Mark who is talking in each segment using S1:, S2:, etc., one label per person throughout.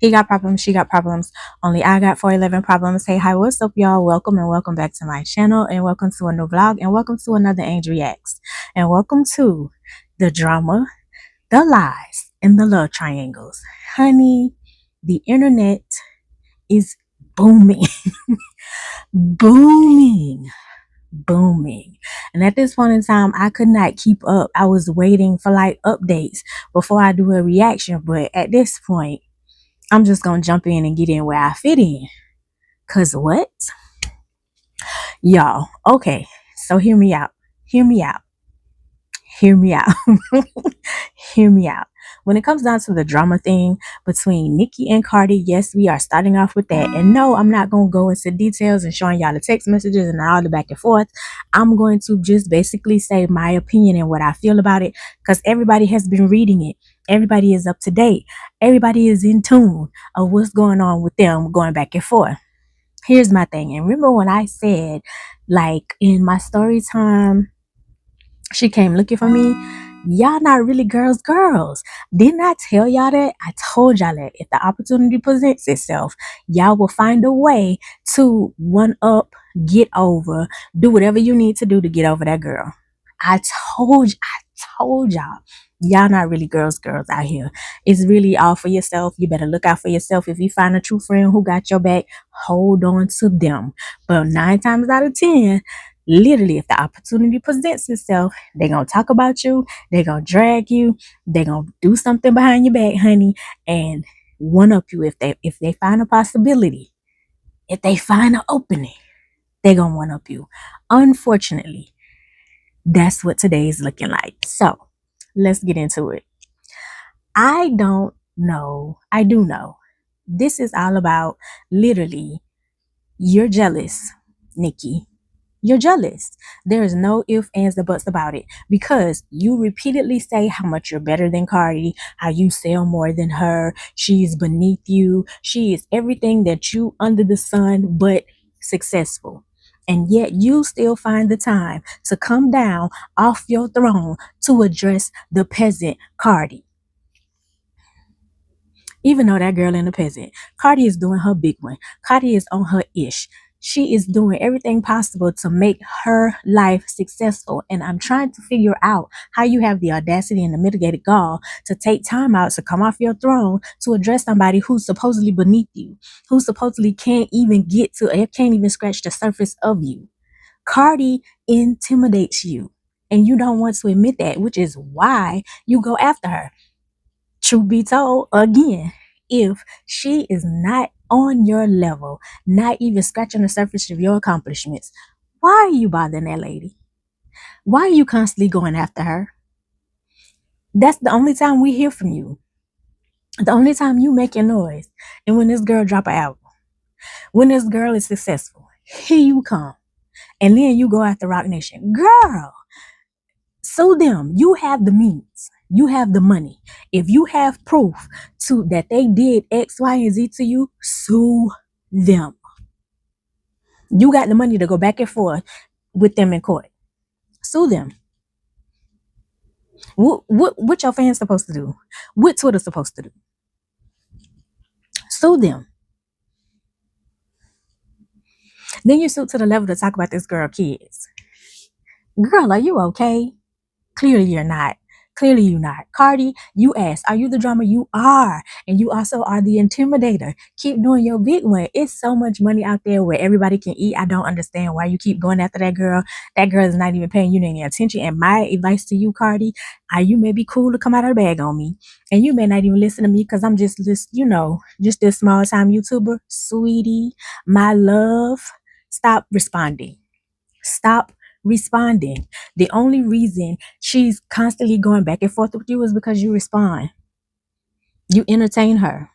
S1: He got problems, she got problems. Only I got 411 problems. Hey, hi, what's up, y'all? Welcome and welcome back to my channel, and welcome to a new vlog, and welcome to another Angel Reacts, and welcome to the drama, the lies, and the love triangles. Honey, the internet is booming, booming, booming. And at this point in time, I could not keep up. I was waiting for like updates before I do a reaction, but at this point, I'm just gonna jump in and get in where I fit in. Cause what? Y'all, okay, so hear me out. Hear me out. Hear me out. Hear me out. When it comes down to the drama thing between Nicki and Cardi, yes, we are starting off with that. And no, I'm not going to go into details and showing y'all the text messages and all the back and forth. I'm going to just basically say my opinion and what I feel about it, because everybody has been reading it. Everybody is up to date. Everybody is in tune of what's going on with them going back and forth. Here's my thing. And remember when I said, like, in my story time, she came looking for me? Y'all not really girls. Didn't I tell y'all that? I told y'all that if the opportunity presents itself, y'all will find a way to one up, get over, do whatever you need to do to get over that girl. I told y'all. Y'all not really girls out here. It's really all for yourself. You better look out for yourself. If you find a true friend who got your back, hold on to them. But 9 times out of 10, literally, if the opportunity presents itself, they're going to talk about you. They're going to drag you. They're going to do something behind your back, honey, and one up you if they find a possibility. If they find an opening, they're going to one up you. Unfortunately, that's what today is looking like. So let's get into it. I don't know. I do know. This is all about literally, you're jealous, Nicki. You're jealous. There is no ifs, ands, or buts about it, because you repeatedly say how much you're better than Cardi, how you sell more than her, she's beneath you, she is everything that you under the sun but successful. And yet you still find the time to come down off your throne to address the peasant Cardi. Even though that girl ain't a peasant, Cardi is doing her big one. Cardi is on her ish. She is doing everything possible to make her life successful. And I'm trying to figure out how you have the audacity and the mitigated gall to take time out to come off your throne to address somebody who's supposedly beneath you, who supposedly can't even scratch the surface of you. Cardi intimidates you, and you don't want to admit that, which is why you go after her. Truth be told, again, if she is not on your level, not even scratching the surface of your accomplishments, why are you bothering that lady? Why are you constantly going after her? That's the only time we hear from you. The only time you make your noise. And when this girl drop an album, when this girl is successful, here you come. And then you go after Roc Nation. Girl, sue them. You have the means. You have the money. If you have proof to that they did X, Y, and Z to you, sue them. You got the money to go back and forth with them in court. Sue them. What your fans supposed to do? What Twitter supposed to do? Sue them. Then you sue to the level to talk about this girl kids. Girl, are you okay? Clearly you're not. Clearly you're not. Cardi, you asked, are you the drama? You are. And you also are the intimidator. Keep doing your big one. It's so much money out there where everybody can eat. I don't understand why you keep going after that girl. That girl is not even paying you any attention. And my advice to you, Cardi, you may be cool to come out of the bag on me. And you may not even listen to me because I'm just this small time YouTuber. Sweetie, my love, stop responding. Stop responding. The only reason she's constantly going back and forth with you is because you respond. You entertain her.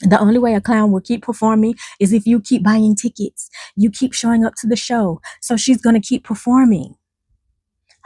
S1: The only way a clown will keep performing is if you keep buying tickets. You keep showing up to the show. So she's going to keep performing.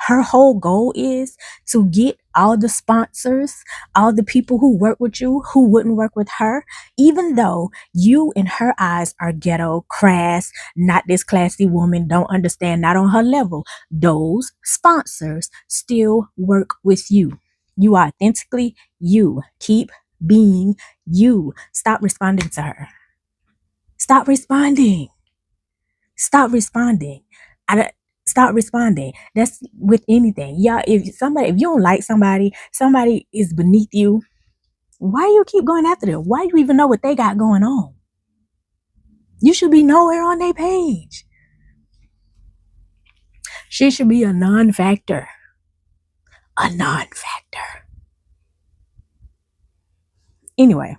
S1: Her whole goal is to get all the sponsors, all the people who work with you, who wouldn't work with her, even though you in her eyes are ghetto, crass, not this classy woman, don't understand, not on her level. Those sponsors still work with you. You are authentically you. Keep being You stop responding to her. Stop responding. Stop responding. I don't- Stop responding. That's with anything. Yeah, if you don't like somebody is beneath you, why you keep going after them? Why you even know what they got going on? You should be nowhere on their page. She should be a non-factor. A non-factor. Anyway,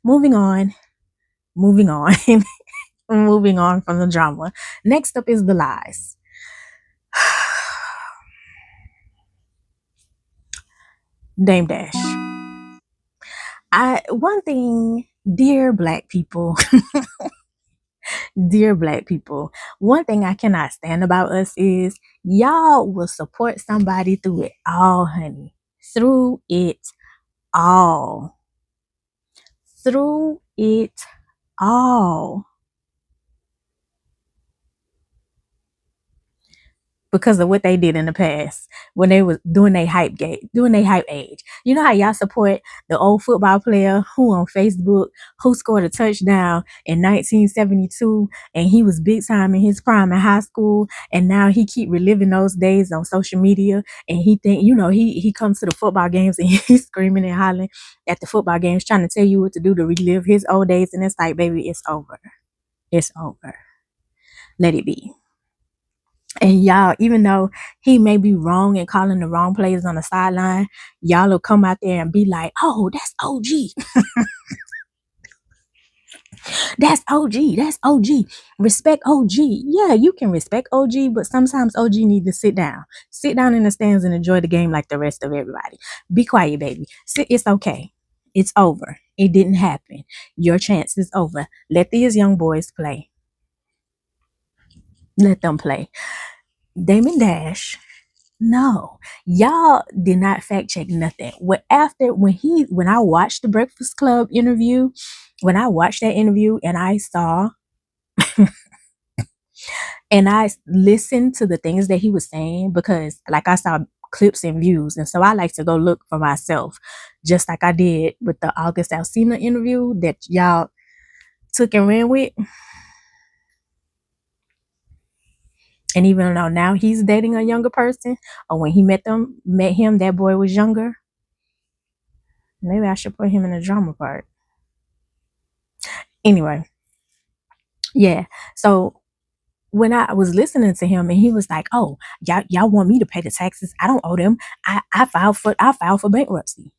S1: moving on. Moving on. Moving on from the drama. Next up is the lies. Dame Dash. One thing, dear black people, dear black people, one thing I cannot stand about us is y'all will support somebody through it all, honey. Through it all. Through it all. Because of what they did in the past when they was doing their doing their hype age. You know how y'all support the old football player who on Facebook who scored a touchdown in 1972 and he was big time in his prime in high school, and now he keep reliving those days on social media, and he think, he comes to the football games and he's screaming and hollering at the football games trying to tell you what to do to relive his old days, and it's like, baby, it's over. It's over. Let it be. And y'all, even though he may be wrong and calling the wrong players on the sideline, y'all will come out there and be like, oh, that's OG. That's OG. That's OG. Respect OG. Yeah, you can respect OG, but sometimes OG need to sit down. Sit down in the stands and enjoy the game like the rest of everybody. Be quiet, baby. It's okay. It's over. It didn't happen. Your chance is over. Let these young boys play. Let them play. Damon Dash. No, y'all did not fact check nothing. When I watched the Breakfast Club interview, when I watched that interview and I saw and I listened to the things that he was saying, because like I saw clips and views, and so I like to go look for myself, just like I did with the August Alsina interview that y'all took and ran with. And even though now he's dating a younger person, or when he met him, that boy was younger. Maybe I should put him in the drama part. Anyway, yeah. So when I was listening to him and he was like, "Oh, y'all want me to pay the taxes? I don't owe them. I filed for bankruptcy."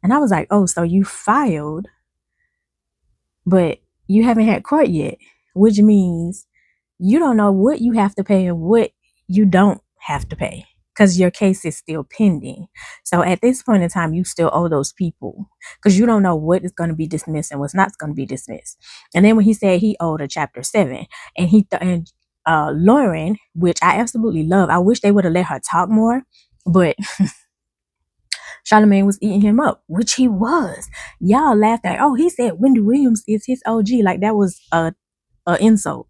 S1: And I was like, "Oh, so you filed, but you haven't had court yet, which means you don't know what you have to pay and what you don't have to pay, because your case is still pending. So at this point in time, you still owe those people, because you don't know what is going to be dismissed and what's not going to be dismissed." And then when he said he owed a Chapter 7, and Lauren, which I absolutely love, I wish they would have let her talk more, but Charlamagne was eating him up, which he was. Y'all laughed at, oh, he said Wendy Williams is his OG, like that was a insult.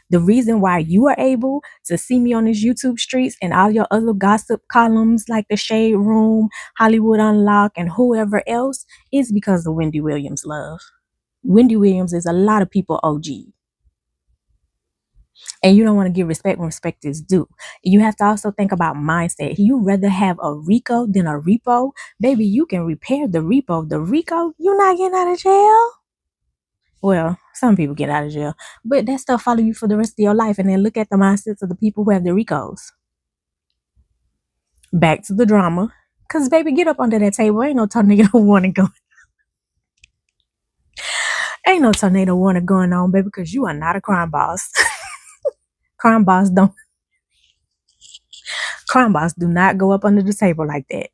S1: The reason why you are able to see me on these YouTube streets and all your other gossip columns like The Shade Room, Hollywood Unlocked, and whoever else is because of Wendy Williams' love. Wendy Williams is a lot of people OG. And you don't want to give respect when respect is due. You have to also think about mindset. You rather have a RICO than a repo? Baby, you can repair the repo. The RICO, you're not getting out of jail. Well, some people get out of jail, but that stuff follow you for the rest of your life. And then look at the mindsets of the people who have the RICOs. Back to the drama. Because, baby, get up under that table. Ain't no tornado warning going. Ain't no tornado warning going on, baby, because you are not a crime boss. Crime boss do not go up under the table like that.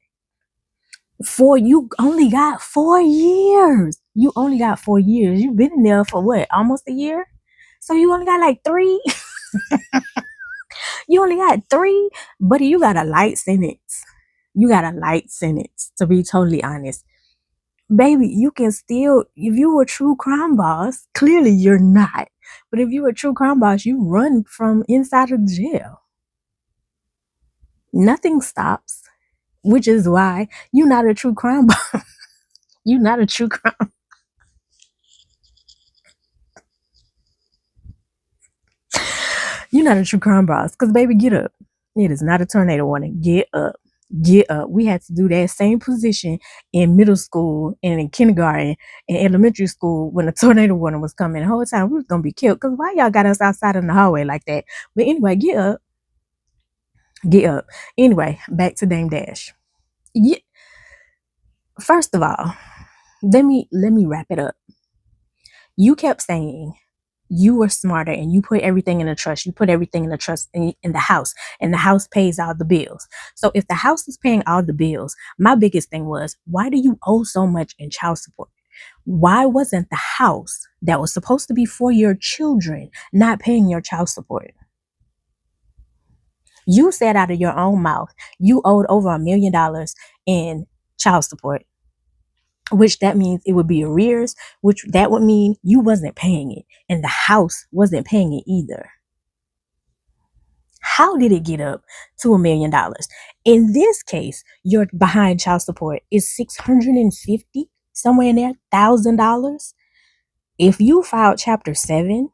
S1: You only got 4 years. You only got 4 years. You've been in there for what? Almost a year? So you only got like 3? You only got 3? Buddy, you got a light sentence. You got a light sentence, to be totally honest. Baby, you can still, if you were a true crime boss, clearly you're not. But if you were a true crime boss, you run from inside of jail. Nothing stops, which is why you're not a true crime boss. You not a true crime. You're not a true crime boss. Because, baby, get up. It is not a tornado warning. Get up. Get up. We had to do that same position in middle school and in kindergarten and elementary school when a tornado warning was coming. The whole time we was going to be killed. Because why y'all got us outside in the hallway like that? But anyway, get up. Get up. Anyway, back to Dame Dash. Yeah. First of all, let me wrap it up. You kept saying you were smarter and you put everything in a trust. You put everything in a trust in the house, and the house pays all the bills. So if the house is paying all the bills, my biggest thing was, why do you owe so much in child support? Why wasn't the house that was supposed to be for your children not paying your child support? You said out of your own mouth you owed over $1 million in child support, which that means it would be arrears, which that would mean you wasn't paying it and the house wasn't paying it either. How did it get up to $1 million? In this case, your behind child support is $650, somewhere in there, $1,000. If you filed Chapter 7,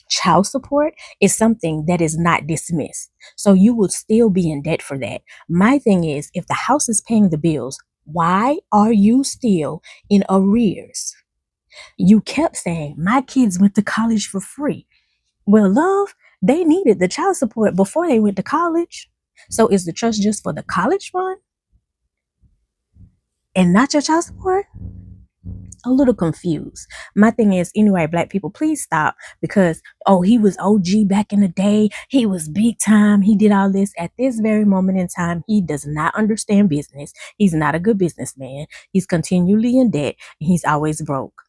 S1: child support is something that is not dismissed. So you will still be in debt for that. My thing is, if the house is paying the bills, why are you still in arrears? You kept saying, my kids went to college for free. Well, love, they needed the child support before they went to college. So is the trust just for the college fund and not your child support? A little confused. My thing is, anyway, Black people, please stop, because, oh, he was OG back in the day. He was big time. He did all this. At this very moment in time, he does not understand business. He's not a good businessman. He's continually in debt. And he's always broke.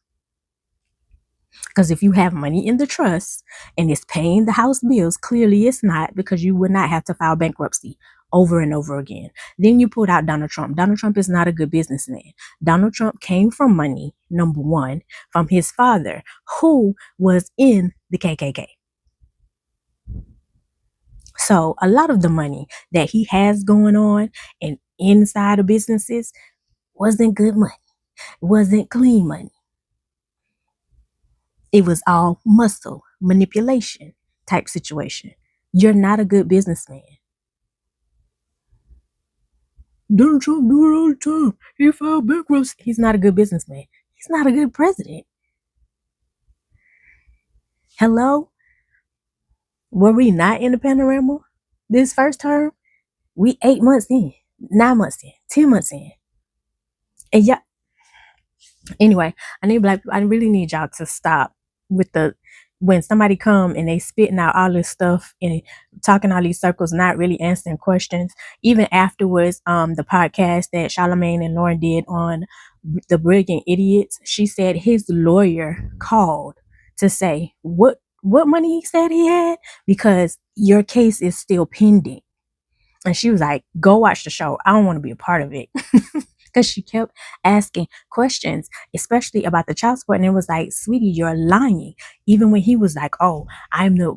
S1: Because if you have money in the trust and it's paying the house bills, clearly it's not, because you would not have to file bankruptcy over and over again. Then you pulled out Donald Trump. Donald Trump is not a good businessman. Donald Trump came from money, number one, from his father, who was in the KKK. So a lot of the money that he has going on and inside of businesses wasn't good money, wasn't clean money. It was all muscle manipulation type situation. You're not a good businessman. Donald Trump do it all the time. He filed bankruptcy. He's not a good businessman. He's not a good president. Hello? Were we not in the panorama this first term? We 8 months in, 9 months in, 10 months in. And yeah, anyway, I really need y'all to stop with when somebody come and they spitting out all this stuff and talking all these circles, not really answering questions. Even afterwards, the podcast that Charlamagne and Lauren did on the Brilliant Idiots, she said his lawyer called to say what money he said he had, because your case is still pending. And she was like, go watch the show. I don't want to be a part of it. Because she kept asking questions, especially about the child support. And it was like, sweetie, you're lying. Even when he was like, oh,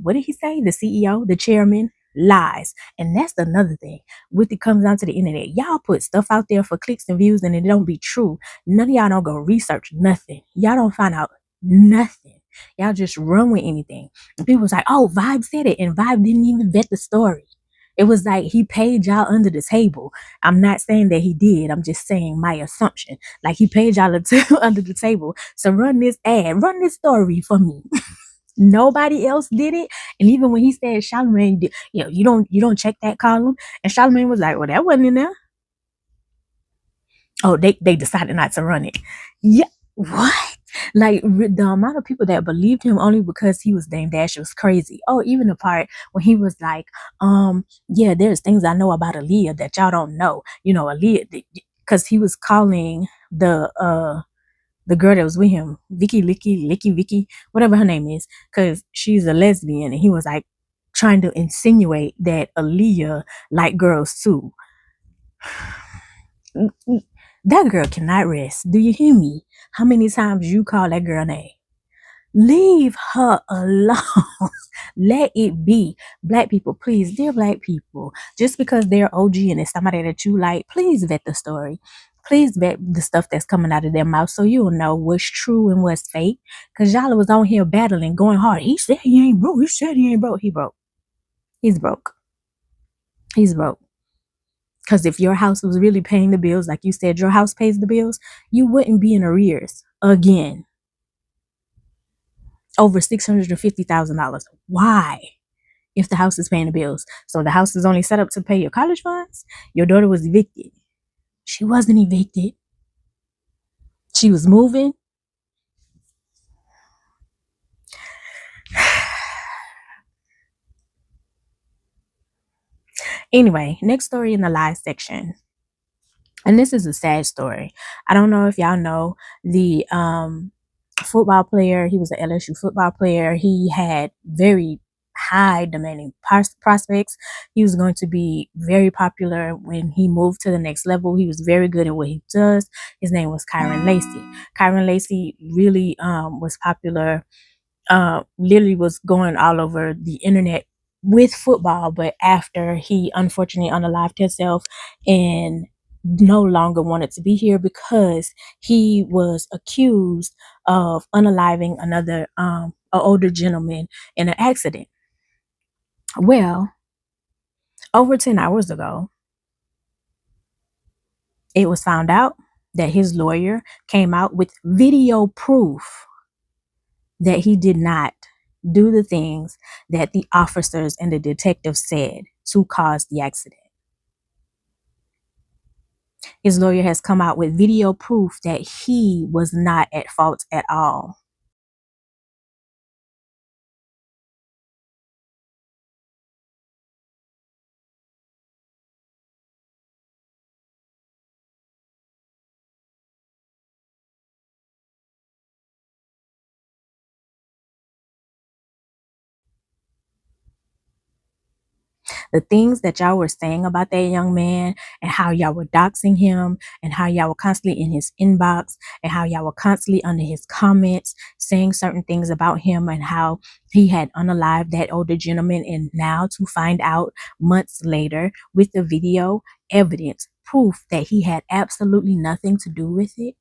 S1: what did he say? The CEO, the chairman, lies. And that's another thing. When it comes down to the internet, y'all put stuff out there for clicks and views and it don't be true. None of y'all don't go research nothing. Y'all don't find out nothing. Y'all just run with anything. And people was like, oh, Vibe said it. And Vibe didn't even vet the story. It was like he paid y'all under the table. I'm not saying that he did. I'm just saying my assumption. Like he paid y'all under the table. So run this run this story for me. Nobody else did it. And even when he said Charlamagne did, you don't check that column. And Charlamagne was like, well, that wasn't in there. Oh, they decided not to run it. Yeah. What? Like the amount of people that believed him only because he was Dame Dash was crazy. Oh, even the part when he was like, yeah, there's things I know about Aaliyah that y'all don't know. Aaliyah, because he was calling the girl that was with him, Vicky, whatever her name is, because she's a lesbian, and he was like trying to insinuate that Aaliyah liked girls too. That girl cannot rest. Do you hear me? How many times you call that girl name? Leave her alone. Let it be. Black people, please, dear Black people, just because they're OG and it's somebody that you like, please vet the story. Please vet the stuff that's coming out of their mouth so you'll know what's true and what's fake. Because y'all was on here battling, going hard. He said he ain't broke. He said he ain't broke. He broke. He's broke. He's broke. Because if your house was really paying the bills, like you said, your house pays the bills, you wouldn't be in arrears again. Over $650,000. Why? If the house is paying the bills. So the house is only set up to pay your college funds. Your daughter was evicted. She wasn't evicted. She was moving. Anyway, next story in the live section. And this is a sad story. I don't know if y'all know the football player. He was an LSU football player. He had very high demanding prospects. He was going to be very popular when he moved to the next level. He was very good at what he does. His name was Kyron Lacy. Kyron Lacy really was popular, literally was going all over the internet with football, but after he unfortunately unalived himself and no longer wanted to be here because he was accused of unaliving another an older gentleman in an accident. Well, over 10 hours ago, it was found out that his lawyer came out with video proof that he did not do the things that the officers and the detectives said to cause the accident. His lawyer has come out with video proof that he was not at fault at all. The things that y'all were saying about that young man and how y'all were doxing him and how y'all were constantly in his inbox and how y'all were constantly under his comments saying certain things about him and how he had unalived that older gentleman, and now to find out months later with the video evidence, proof that he had absolutely nothing to do with it.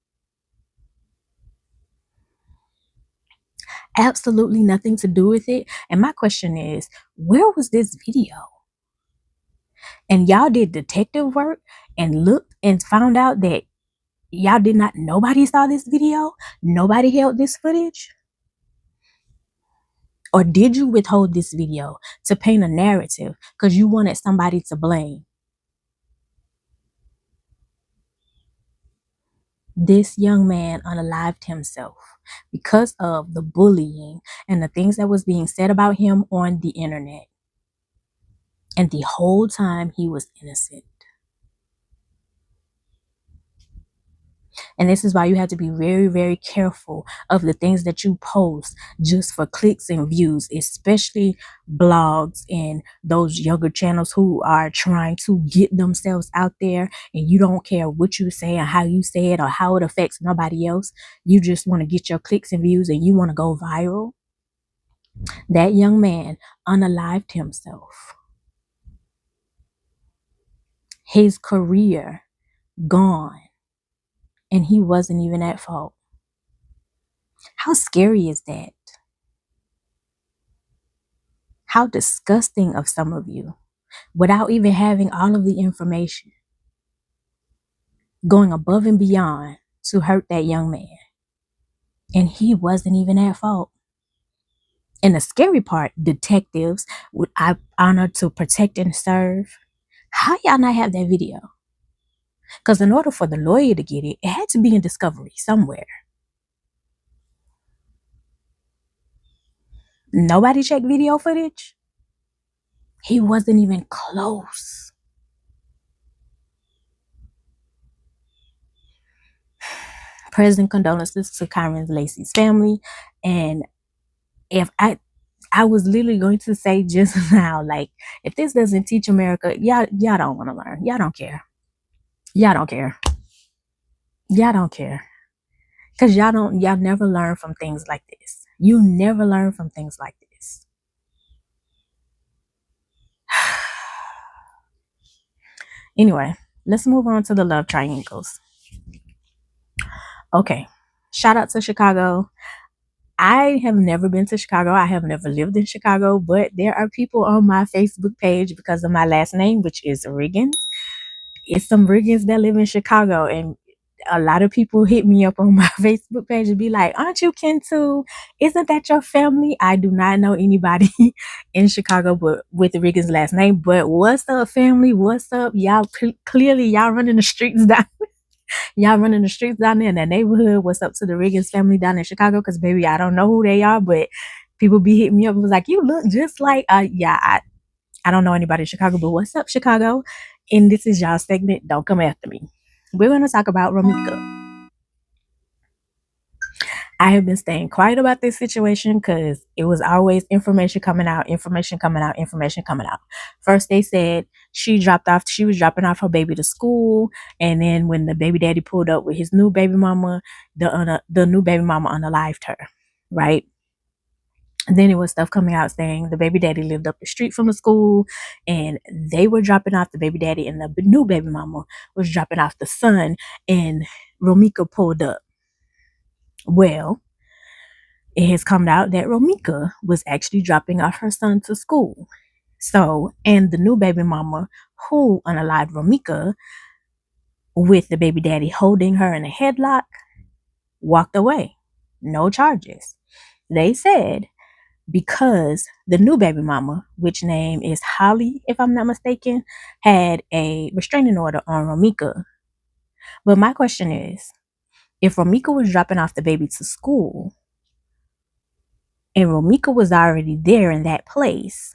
S1: Absolutely nothing to do with it. And my question is, where was this video? And y'all did detective work and looked and found out that y'all did not, nobody saw this video? Nobody held this footage? Or did you withhold this video to paint a narrative because you wanted somebody to blame? This young man unalived himself because of the bullying and the things that was being said about him on the internet. And the whole time he was innocent. And this is why you have to be very, very careful of the things that you post just for clicks and views, especially blogs and those younger channels who are trying to get themselves out there, and you don't care what you say or how you say it or how it affects nobody else. You just want to get your clicks and views and you want to go viral. That young man unalived himself. His career gone. And he wasn't even at fault. How scary is that? How disgusting of some of you, without even having all of the information, going above and beyond to hurt that young man. And he wasn't even at fault. And the scary part, detectives, I honor to protect and serve. How y'all not have that video? Because in order for the lawyer to get it, it had to be in discovery somewhere. Nobody checked video footage? He wasn't even close. Present condolences to Kyron Lacy's family. And if I was literally going to say just now, like, if this doesn't teach America, y'all don't want to learn. Y'all don't care. Y'all don't care. Y'all don't care. Because y'all never learn from things like this. You never learn from things like this. Anyway, let's move on to the love triangles. Okay, shout out to Chicago. I have never been to Chicago. I have never lived in Chicago, but there are people on my Facebook page because of my last name, which is Riggins. It's some Riggins that live in Chicago, and a lot of people hit me up on my Facebook page and be like, "Aren't you kin too? Isn't that your family?" I do not know anybody in Chicago but with the Riggins last name. But what's up, family? What's up, y'all? Clearly, y'all running the streets down. Y'all running the streets down there in that neighborhood. What's up to the Riggins family down in Chicago? Because baby, I don't know who they are, but people be hitting me up and was like, "You look just like." Yeah, I don't know anybody in Chicago, but what's up, Chicago? And this is y'all segment. Don't come after me. We're gonna talk about Romika. I have been staying quiet about this situation because it was always information coming out, information coming out, information coming out. First, they said she was dropping off her baby to school, and then when the baby daddy pulled up with his new baby mama, the new baby mama unalived her, right? And then it was stuff coming out saying the baby daddy lived up the street from the school, and they were dropping off the baby daddy, and the new baby mama was dropping off the son, and Romika pulled up. Well, it has come out that Romika was actually dropping off her son to school. So, and the new baby mama who unalived Romika with the baby daddy holding her in a headlock walked away. No charges. They said because the new baby mama, which name is Holly, if I'm not mistaken, had a restraining order on Romika. But my question is, if Romika was dropping off the baby to school and Romika was already there in that place,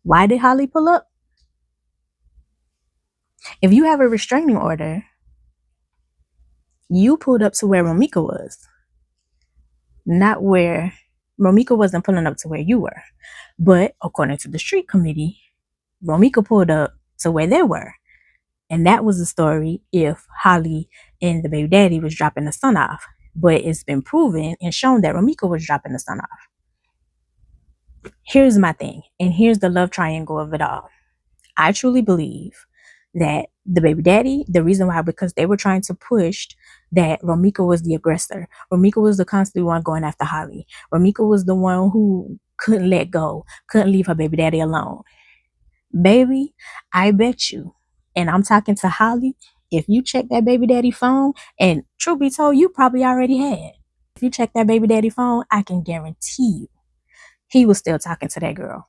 S1: why did Holly pull up? If you have a restraining order, you pulled up to where Romika was, not where Romika wasn't pulling up to where you were. But according to the street committee, Romika pulled up to where they were. And that was the story if Holly and the baby daddy was dropping the son off. But it's been proven and shown that Romika was dropping the son off. Here's my thing, and here's the love triangle of it all. I truly believe that the baby daddy, the reason why, because they were trying to push that Romika was the aggressor. Romika was the constant one going after Holly. Romika was the one who couldn't let go, couldn't leave her baby daddy alone. Baby, I bet you, and I'm talking to Holly, if you check that baby daddy phone, and truth be told, you probably already had. If you check that baby daddy phone, I can guarantee you he was still talking to that girl.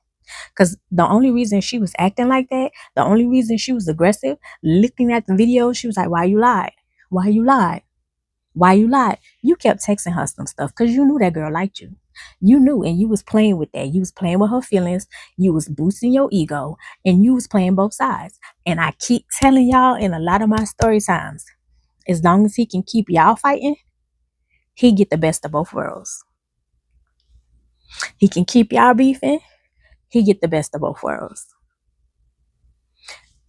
S1: Because the only reason she was acting like that, the only reason she was aggressive, looking at the video, she was like, "Why you lied? Why you lied? Why you lied?" You kept texting her some stuff because you knew that girl liked you. You knew, and you was playing with that. You was playing with her feelings. You was boosting your ego, and you was playing both sides. And I keep telling y'all in a lot of my story times, as long as he can keep y'all fighting, he get the best of both worlds. He can keep y'all beefing, he get the best of both worlds.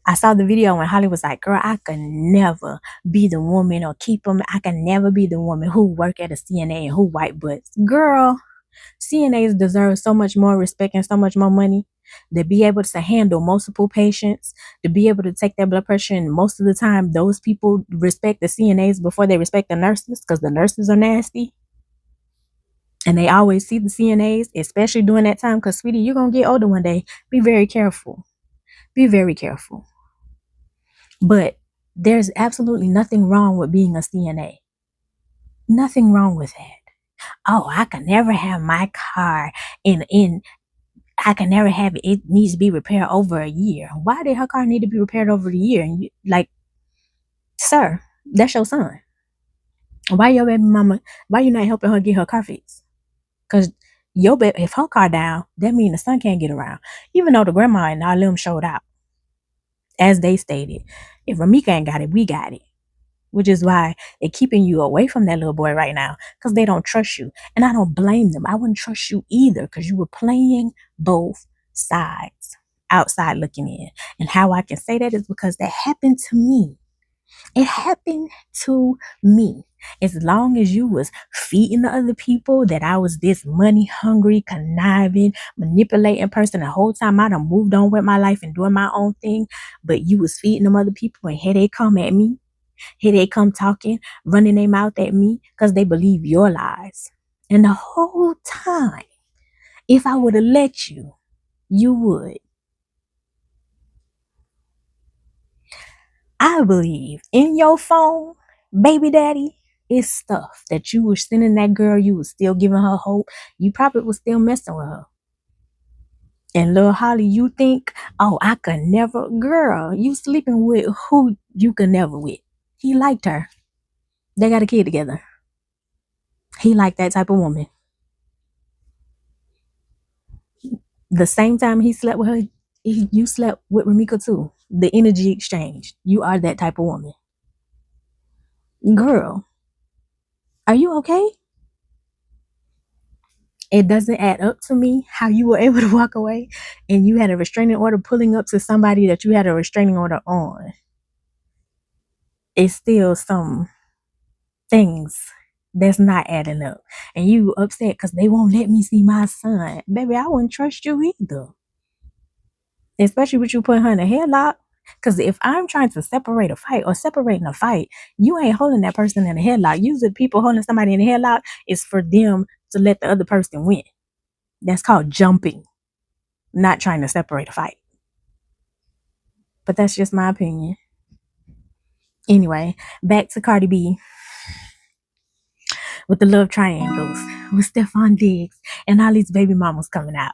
S1: I saw the video when Holly was like, "Girl, I could never be the woman or keep him. I can never be the woman who work at a CNA and who white butts." Girl, CNAs deserve so much more respect and so much more money to be able to handle multiple patients, to be able to take their blood pressure. And most of the time, those people respect the CNAs before they respect the nurses because the nurses are nasty. And they always see the CNAs, especially during that time, because, sweetie, you're going to get older one day. Be very careful. Be very careful. But there's absolutely nothing wrong with being a CNA. Nothing wrong with that. Oh, I can never have my car in I can never have it. It needs to be repaired over a year. Why did her car need to be repaired over a year? And you, like, sir, that's your son. Why your baby mama? Why you not helping her get her car fixed? Because your baby, if her car down, that means the son can't get around. Even though the grandma and all them showed out, as they stated, if Ramika ain't got it, we got it. Which is why they're keeping you away from that little boy right now, because they don't trust you. And I don't blame them. I wouldn't trust you either, because you were playing both sides, outside looking in. And how I can say that is because that happened to me. It happened to me. As long as you was feeding the other people that I was this money hungry, conniving, manipulating person, the whole time I done moved on with my life and doing my own thing, but you was feeding them other people, and here they come at me. Here they come talking, running their mouth at me because they believe your lies. And the whole time, if I would have let you, you would. I believe in your phone, baby daddy, is stuff that you were sending that girl, you was still giving her hope. You probably was still messing with her. And little Holly, you think, oh, I could never, girl, you sleeping with who you could never with. He liked her. They got a kid together. He liked that type of woman. The same time he slept with her, you slept with Ramika too. The energy exchange. You are that type of woman. Girl, are you okay? It doesn't add up to me how you were able to walk away and you had a restraining order pulling up to somebody that you had a restraining order on. It's still some things that's not adding up. And you upset because they won't let me see my son. Baby, I wouldn't trust you either. Especially with you putting her in a headlock. Because if I'm trying to separate a fight or separating a fight, you ain't holding that person in a headlock. Usually people holding somebody in a headlock is for them to let the other person win. That's called jumping, not trying to separate a fight. But that's just my opinion. Anyway, back to Cardi B with the love triangles with Stephon Diggs and all these baby mamas coming out.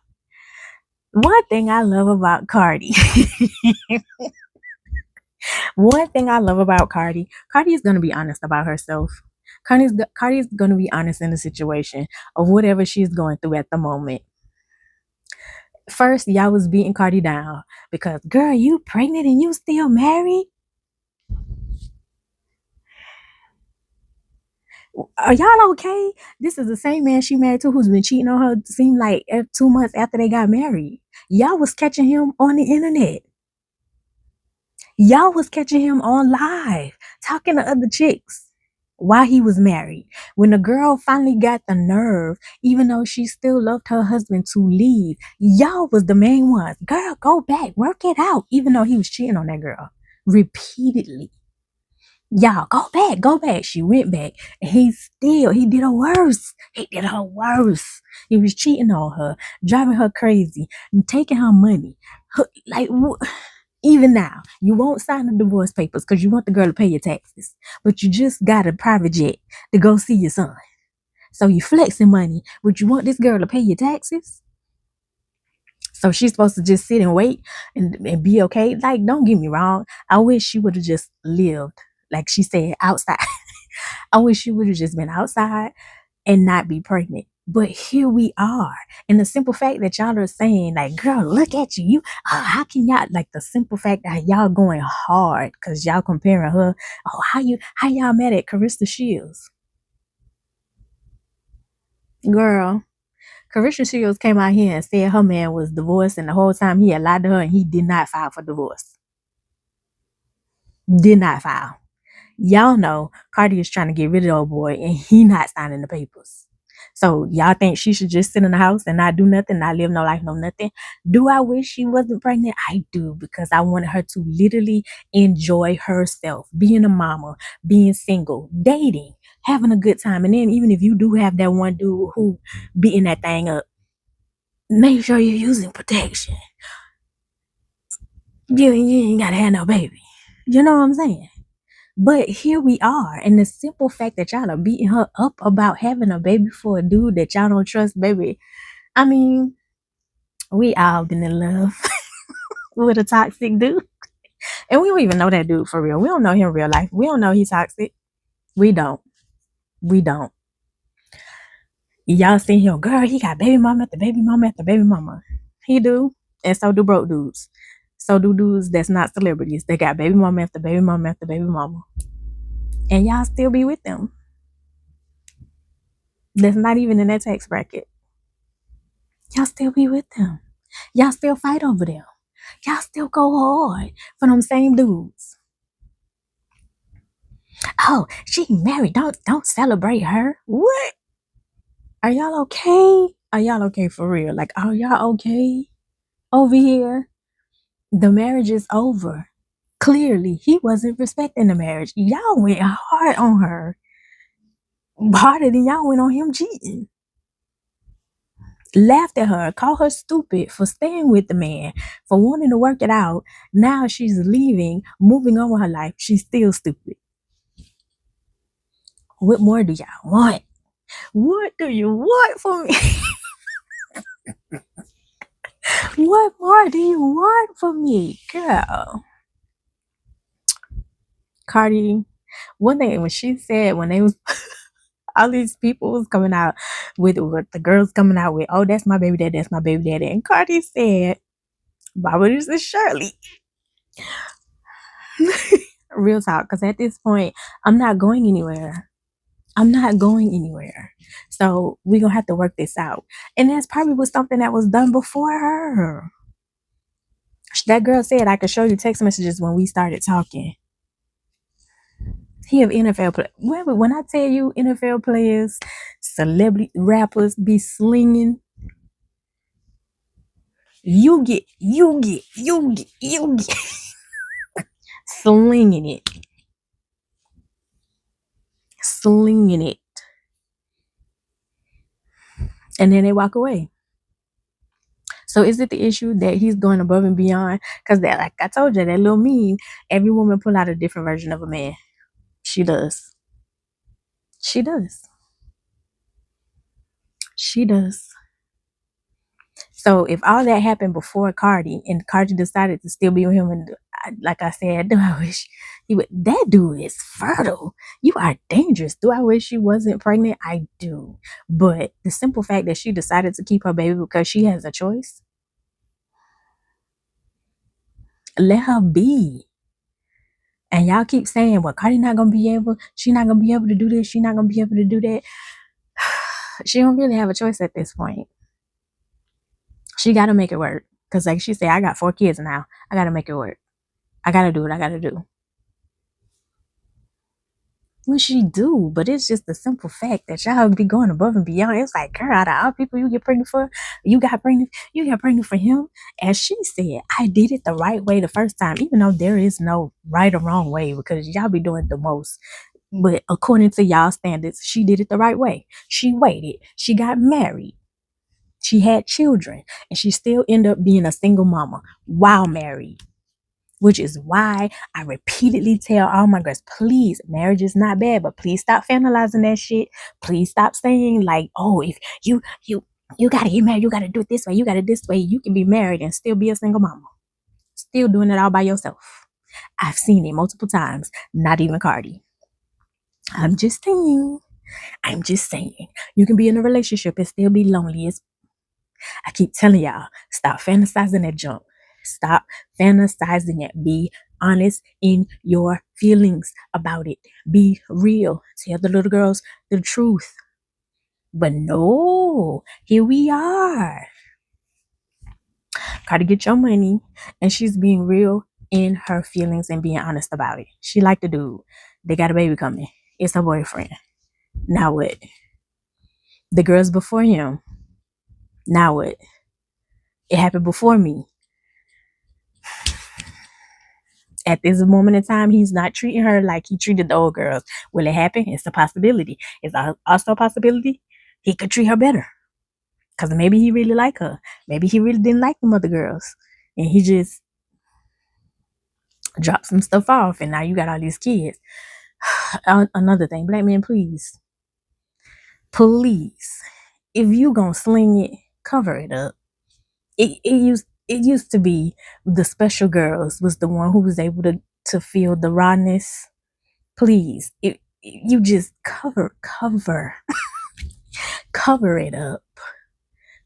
S1: One thing I love about Cardi, Cardi is going to be honest about herself. Cardi is going to be honest in the situation of whatever she's going through at the moment. First, y'all was beating Cardi down because, girl, you pregnant and you still married? Are y'all okay? This is the same man she married to who's been cheating on her, seemed like 2 months after they got married. Y'all was catching him on the internet. Y'all was catching him on live, talking to other chicks while he was married. When the girl finally got the nerve, even though she still loved her husband, to leave, y'all was the main ones. Girl, go back, work it out, even though he was cheating on that girl repeatedly. Y'all, go back. She went back. And he did her worse. He was cheating on her, driving her crazy, and taking her money. Like, even now, you won't sign the divorce papers because you want the girl to pay your taxes. But you just got a private jet to go see your son. So you flexing money, but you want this girl to pay your taxes? So she's supposed to just sit and wait and be okay? Like, don't get me wrong. I wish she would have just lived, like she said, outside. I wish she would have just been outside and not be pregnant. But here we are. And the simple fact that y'all are saying, like, girl, look at you. How can y'all, like, the simple fact that y'all going hard because y'all comparing her. Oh, how y'all mad at Carissa Shields? Girl, Carissa Shields came out here and said her man was divorced, and the whole time he had lied to her and he did not file for divorce. Did not file. Y'all know Cardi is trying to get rid of the old boy and he not signing the papers. So y'all think she should just sit in the house and not do nothing, not live no life, no nothing? Do I wish she wasn't pregnant? I do, because I wanted her to literally enjoy herself, being a mama, being single, dating, having a good time. And then even if you do have that one dude who beating that thing up, make sure you're using protection. You ain't gotta have no baby. You know what I'm saying? But here we are, and the simple fact that y'all are beating her up about having a baby for a dude that y'all don't trust, baby. I mean, we all been in love with a toxic dude. And we don't even know that dude for real. We don't know him in real life. We don't know he's toxic. We don't. Y'all see him, girl, he got baby mama after baby mama after baby mama. He do. And so do broke dudes. So do dudes that's not celebrities. They got baby mama after baby mama after baby mama. And y'all still be with them. That's not even in that tax bracket. Y'all still be with them. Y'all still fight over them. Y'all still go hard for them same dudes. Oh, she married. Don't celebrate her. What? Are y'all okay? Are y'all okay for real? Like, are y'all okay over here? The marriage is over. Clearly, he wasn't respecting the marriage. Y'all went hard on her. Harder than y'all went on him cheating. Laughed at her, called her stupid for staying with the man, for wanting to work it out. Now she's leaving, moving on with her life. She's still stupid. What more do y'all want? What do you want from me? What more do you want from me, girl? Cardi, one thing when she said, when they was all these people was coming out with the girls coming out with, oh, that's my baby daddy, that's my baby daddy. And Cardi said, Baba, this is Shirley. Real talk, because at this point, I'm not going anywhere. I'm not going anywhere. So we're going to have to work this out. And that's probably was something that was done before her. That girl said, I could show you text messages when we started talking. He have NFL players. When I tell you NFL players, celebrity rappers be slinging, you get slinging it. Slinging it. And then they walk away. So is it the issue that he's going above and beyond? Because that, like I told you, that little meme, every woman pull out a different version of a man. She does. She does. She does. So if all that happened before Cardi, and Cardi decided to still be with him, and like I said, do I wish he would? That dude is fertile. You are dangerous. Do I wish she wasn't pregnant? I do. But the simple fact that she decided to keep her baby because she has a choice, let her be. And y'all keep saying, well, Cardi not gonna be able, she not gonna be able to do this, she not gonna be able to do that. She don't really have a choice at this point. She gotta make it work. Cause like she said, I got 4 kids now. I gotta make it work. I gotta do what I gotta do. What she do? But it's just the simple fact that y'all be going above and beyond. It's like, girl, out of all people you get pregnant for, you got pregnant for him. As she said, I did it the right way the first time, even though there is no right or wrong way, because y'all be doing the most. But according to y'all standards, she did it the right way. She waited. She got married. She had children. And she still ended up being a single mama while married. Which is why I repeatedly tell all my girls, please, marriage is not bad, but please stop fantasizing that shit. Please stop saying like, oh, if you gotta get married, you gotta do it this way, you gotta this way. You can be married and still be a single mama. Still doing it all by yourself. I've seen it multiple times, not even Cardi. I'm just saying. You can be in a relationship and still be lonely. I keep telling y'all, stop fantasizing that junk. Stop fantasizing it. Be honest in your feelings about it. Be real. Tell the little girls the truth. But no, here we are. Gotta get your money. And she's being real in her feelings and being honest about it. She like the dude. They got a baby coming. It's her boyfriend. Now what? The girls before him. Now what? It happened before me. At this moment in time, he's not treating her like he treated the old girls. Will it happen? It's a possibility. It's also a possibility he could treat her better. Because maybe he really liked her. Maybe he really didn't like the other girls. And he just dropped some stuff off. And now you got all these kids. Another thing, black men, please. Please. If you gonna sling it, cover it up. It used to be the special girls was the one who was able to feel the rawness. Please, you just cover cover it up.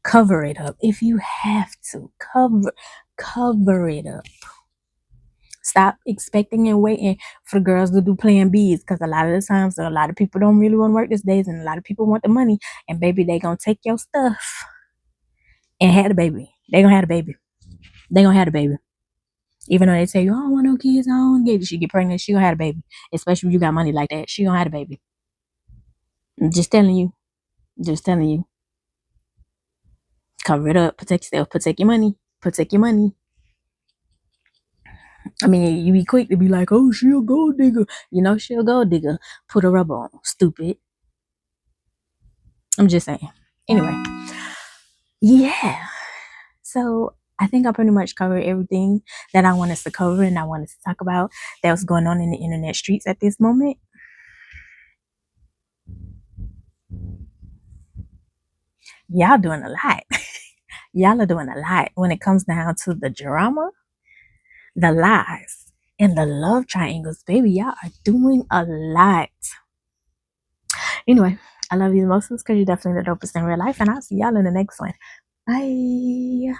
S1: Cover it up if you have to. Cover it up. Stop expecting and waiting for the girls to do plan B's, because a lot of the times a lot of people don't really want to work these days, and a lot of people want the money, and baby, they gonna take your stuff and have the baby. They gonna have the baby. They gonna have the baby. Even though they tell you, I don't want no kids, I don't want to get, she get pregnant, she gonna have a baby. Especially if you got money like that, she gonna have a baby. I'm just telling you. Just telling you. Cover it up. Protect yourself. Protect your money. Protect your money. I mean, you be quick to be like, oh, she'll gold digger. You know, she'll gold digger. Put a rubber on. Stupid. I'm just saying. Anyway, yeah. So I think I pretty much covered everything that I wanted to cover and I wanted to talk about that was going on in the internet streets at this moment. Y'all doing a lot. Y'all are doing a lot when it comes down to the drama, the lies, and the love triangles. Baby, y'all are doing a lot. Anyway, I love you the most because you're definitely the dopest in real life, and I'll see y'all in the next one. Bye.